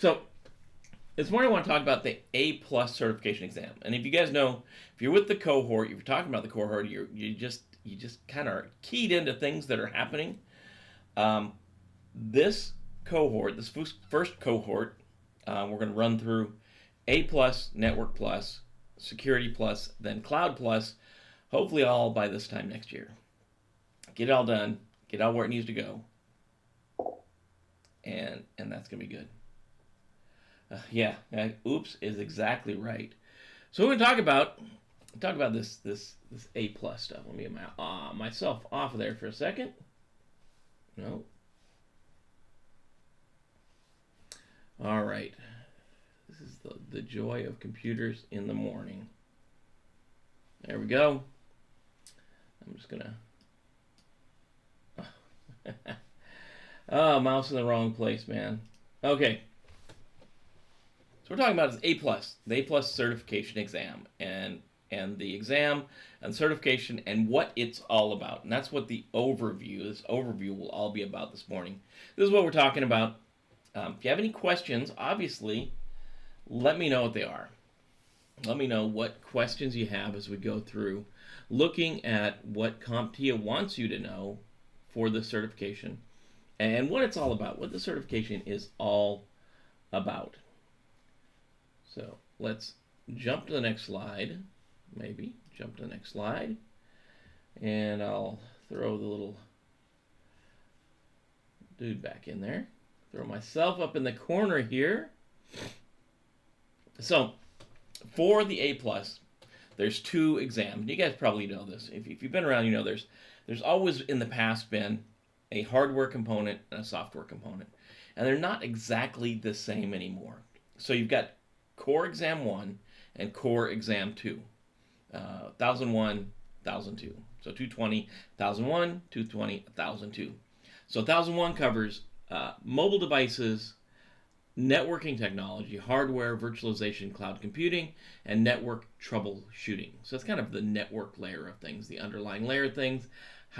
So this morning I want to talk about the A+ certification exam. And if you guys know, if you're with the cohort, if you're talking about the cohort, you just kind of keyed into things that are happening. This cohort, this first cohort, we're going to run through A+, Network Plus, Security Plus, then Cloud Plus, hopefully all by this time next year. Get it all done, get it all where it needs to go, and that's going to be good. Oops is exactly right. So we're going to talk about this A+ stuff. Let me get myself off of there for a second. No. All right. This is the joy of computers in the morning. There we go. I'm just gonna. Oh, mouse in the wrong place, man. Okay. So we're talking about is the A+ certification exam, and the exam and certification and what it's all about. And that's what this overview will all be about this morning. This is what we're talking about. If you have any questions, obviously, let me know what they are. Let me know what questions you have as we go through looking at what CompTIA wants you to know for the certification and what it's all about, what the certification is all about. So let's jump to the next slide. Maybe jump to the next slide. And I'll throw the little dude back in there. Throw myself up in the corner here. So for the A+, there's two exams. You guys probably know this. If you've been around, you know there's always in the past been a hardware component and a software component. And they're not exactly the same anymore. So you've got Core Exam 1 and Core Exam 2. 1001, 1002. So 220, 1001, 220, 1002. So 1001 covers mobile devices, networking technology, hardware, virtualization, cloud computing, and network troubleshooting. So it's kind of the network layer of things, the underlying layer of things,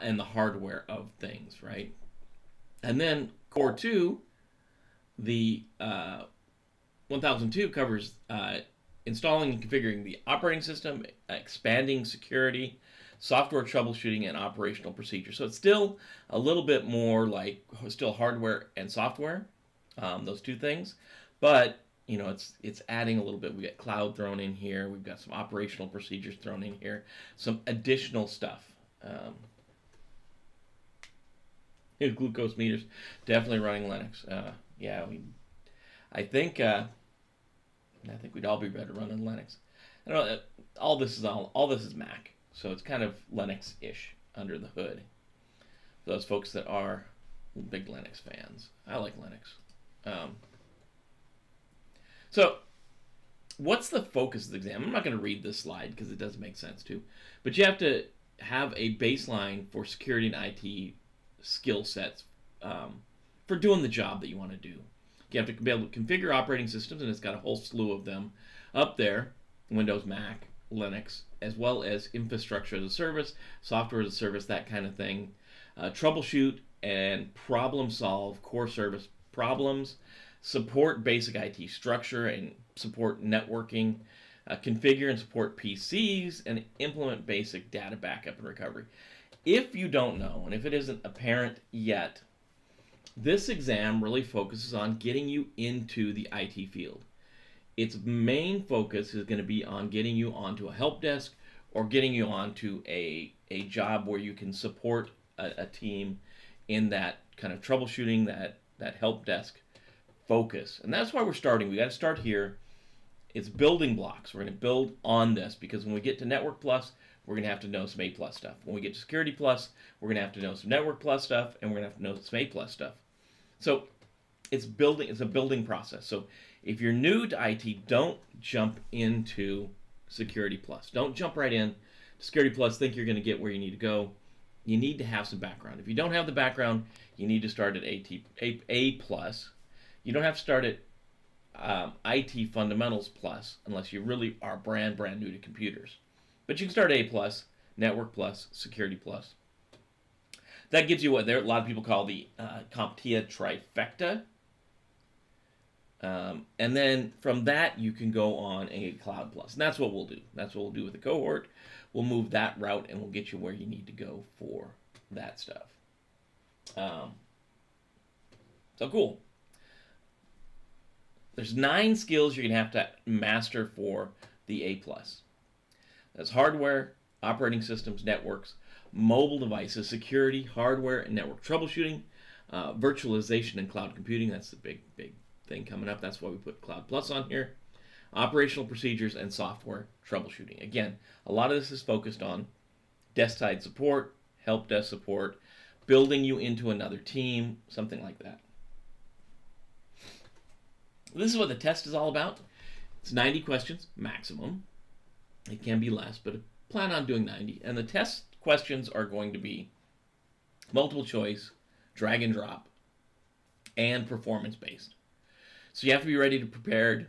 and the hardware of things, right? And then Core 2, the 1002 covers installing and configuring the operating system, expanding security, software troubleshooting, and operational procedures. So it's still a little bit more like still hardware and software, those two things. But you know, it's adding a little bit. We got cloud thrown in here. We've got some operational procedures thrown in here. Some additional stuff. Glucose meters, definitely running Linux. I think we'd all be better running Linux. I don't know, all this is Mac, so it's kind of Linux-ish under the hood. For those folks that are big Linux fans, I like Linux. So, what's the focus of the exam? I'm not going to read this slide because it doesn't make sense to, but you have to have a baseline for security and IT skill sets for doing the job that you want to do. You have to be able to configure operating systems, and it's got a whole slew of them up there, Windows, Mac, Linux, as well as infrastructure as a service, software as a service, that kind of thing. Troubleshoot and problem solve core service problems, support basic IT structure and support networking, configure and support PCs, and implement basic data backup and recovery. If you don't know, and if it isn't apparent yet, this exam really focuses on getting you into the IT field. Its main focus is going to be on getting you onto a help desk or getting you onto a job where you can support a team in that kind of troubleshooting, that help desk focus. And that's why we're starting. We got to start here. It's building blocks. We're going to build on this because when we get to Network Plus, we're going to have to know some A+ stuff. When we get to Security Plus, we're going to have to know some Network Plus stuff, and we're going to have to know some A+ stuff. So it's a building process. So if you're new to IT, don't jump into Security Plus. Don't jump right in to Security Plus, think you're going to get where you need to go. You need to have some background. If you don't have the background, you need to start at A+. You don't have to start at IT Fundamentals Plus unless you really are brand new to computers. But you can start A+, Network Plus, Security Plus. That gives you what a lot of people call the CompTIA trifecta. And then from that, you can go on a Cloud Plus. And that's what we'll do. That's what we'll do with the cohort. We'll move that route and we'll get you where you need to go for that stuff. So cool. There's 9 skills you're going to have to master for the A+. That's hardware, operating systems, networks, mobile devices, security, hardware and network troubleshooting, virtualization and cloud computing. That's the big thing coming up. That's why we put Cloud Plus on here. Operational procedures and software troubleshooting. Again, a lot of this is focused on desk-side support, help desk support, building you into another team, something like that. This is what the test is all about. It's 90 questions maximum. It can be less, but plan on doing 90. And the test questions are going to be multiple choice, drag and drop, and performance based. So you have to be ready to prepared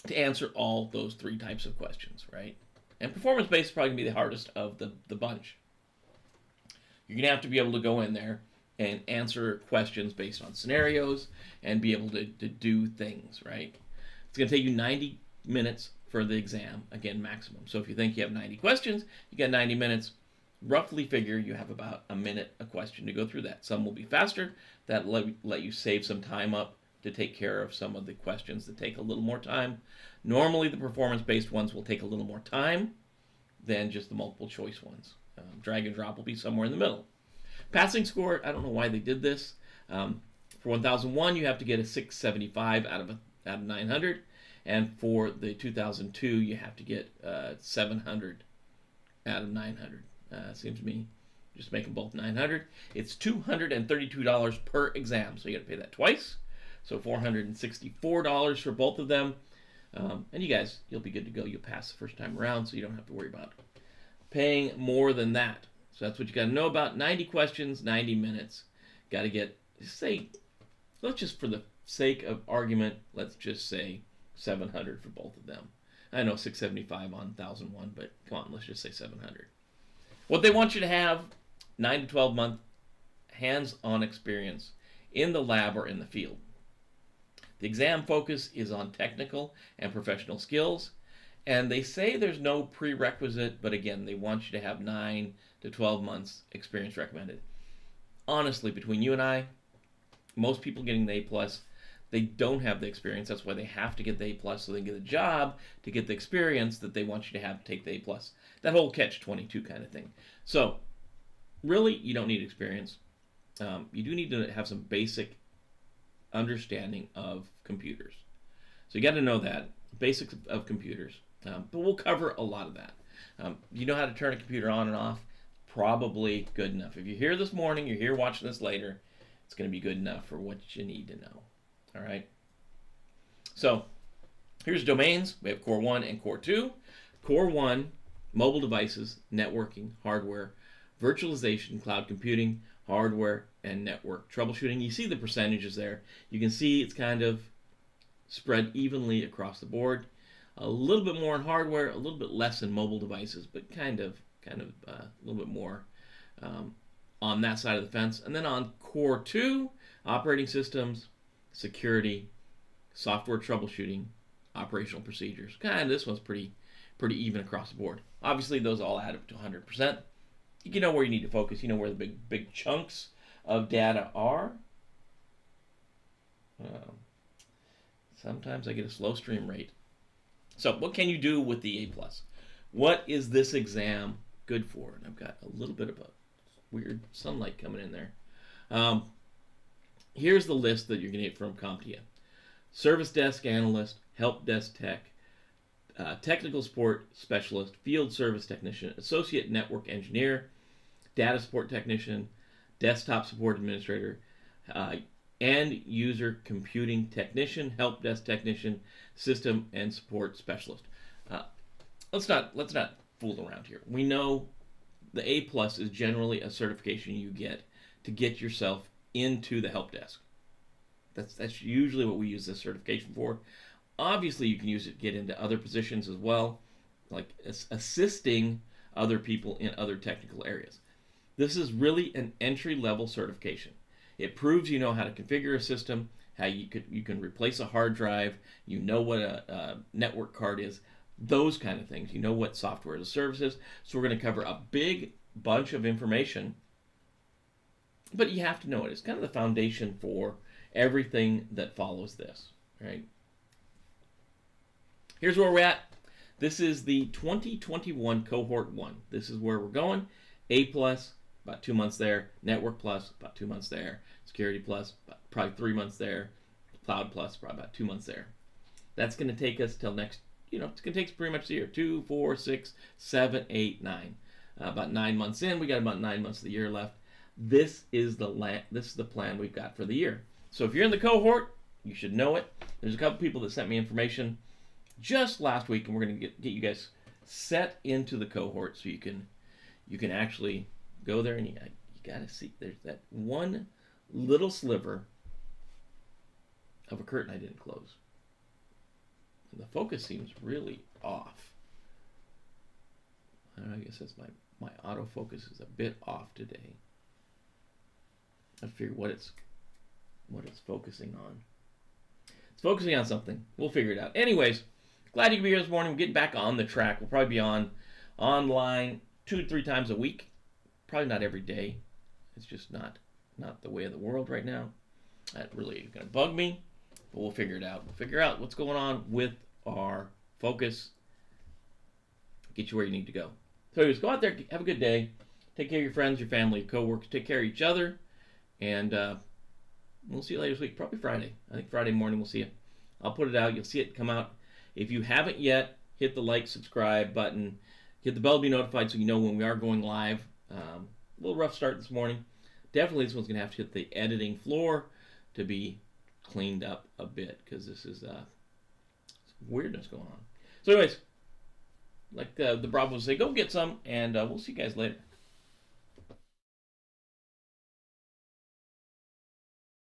to answer all those 3 types of questions, right? And performance based is probably going to be the hardest of the bunch. You're going to have to be able to go in there and answer questions based on scenarios and be able to do things, right? It's going to take you 90 minutes for the exam, again, maximum. So if you think you have 90 questions, you got 90 minutes. Roughly figure you have about a minute a question to go through that. Some will be faster. That let you save some time up to take care of some of the questions that take a little more time. Normally, the performance-based ones will take a little more time than just the multiple choice ones. Drag and drop will be somewhere in the middle. Passing score, I don't know why they did this. For 1001, you have to get a 675 out of 900. And for the 2002, you have to get 700 out of 900. Seems to me, just make them both 900. It's $232 per exam, so you got to pay that twice. So $464 for both of them. And you guys, you'll be good to go. You'll pass the first time around, so you don't have to worry about paying more than that. So that's what you got to know about. 90 questions, 90 minutes. Got to get, say, let's just for the sake of argument, let's just say 700 for both of them. I know 675 on 1001, but come on, let's just say 700. What they want you to have, 9 to 12 month hands-on experience in the lab or in the field. The exam focus is on technical and professional skills, and they say there's no prerequisite, but again, they want you to have 9 to 12 months experience recommended. Honestly, between you and I, most people getting the A+, they don't have the experience. That's why they have to get the A+, so they can get a job to get the experience that they want you to have to take the A+. That whole catch-22 kind of thing. So, really, you don't need experience. You do need to have some basic understanding of computers. So you got to know that, basics of computers. But we'll cover a lot of that. You know how to turn a computer on and off? Probably good enough. If you're here this morning, you're here watching this later, it's going to be good enough for what you need to know. All right? So here's domains. We have Core 1 and Core 2. Core 1, mobile devices, networking, hardware, virtualization, cloud computing, hardware, and network troubleshooting. You see the percentages there. You can see it's kind of spread evenly across the board. A little bit more in hardware, a little bit less in mobile devices, but kind of a little bit more on that side of the fence. And then on Core 2, operating systems, security, software troubleshooting, operational procedures. This one's pretty even across the board. Obviously, those all add up to 100%. You know where you need to focus. You know where the big chunks of data are. Sometimes I get a slow stream rate. So what can you do with the A+? What is this exam good for? And I've got a little bit of a weird sunlight coming in there. Here's the list that you're going to get from CompTIA. Service desk analyst, help desk tech, technical support specialist, field service technician, associate network engineer, data support technician, desktop support administrator, end user computing technician, help desk technician, system and support specialist. Let's not fool around here. We know the A+ is generally a certification you get to get yourself into the help desk. That's usually what we use this certification for. Obviously, you can use it to get into other positions as well, like assisting other people in other technical areas. This is really an entry-level certification. It proves you know how to configure a system, how you can replace a hard drive, you know what a network card is, those kind of things. You know what software as a service is. So we're going to cover a big bunch of information, but you have to know it. It's kind of the foundation for everything that follows this, right? Here's where we're at. This is the 2021 Cohort 1. This is where we're going. A plus, about 2 months there. Network plus, about 2 months there. Security plus, probably 3 months there. Cloud plus, probably about 2 months there. That's going to take us till next, it's going to take us pretty much the year. 2, 4, 6, 7, 8, 9. About 9 months in, we got about 9 months of the year left. This is the plan we've got for the year. So if you're in the cohort, you should know it. There's a couple people that sent me information just last week, and we're going to get you guys set into the cohort so you can actually go there, and you got to see there's that one little sliver of a curtain I didn't close. And the focus seems really off. I guess that's my autofocus is a bit off today. I figure what it's focusing on. It's focusing on something. We'll figure it out. Anyways, glad you could be here this morning. We're getting back on the track. We'll probably be online 2 to 3 times a week. Probably not every day. It's just not the way of the world right now. That really is going to bug me, but we'll figure it out. We'll figure out what's going on with our focus. Get you where you need to go. So anyways, go out there, have a good day. Take care of your friends, your family, your coworkers. Take care of each other. And we'll see you later this week. Probably Friday. I think Friday morning we'll see it. I'll put it out. You'll see it come out. If you haven't yet, hit the like, subscribe button. Hit the bell to be notified so you know when we are going live. A little rough start this morning. Definitely this one's going to have to hit the editing floor to be cleaned up a bit because this is some weirdness going on. So anyways, like the Bravos say, go get some, and we'll see you guys later.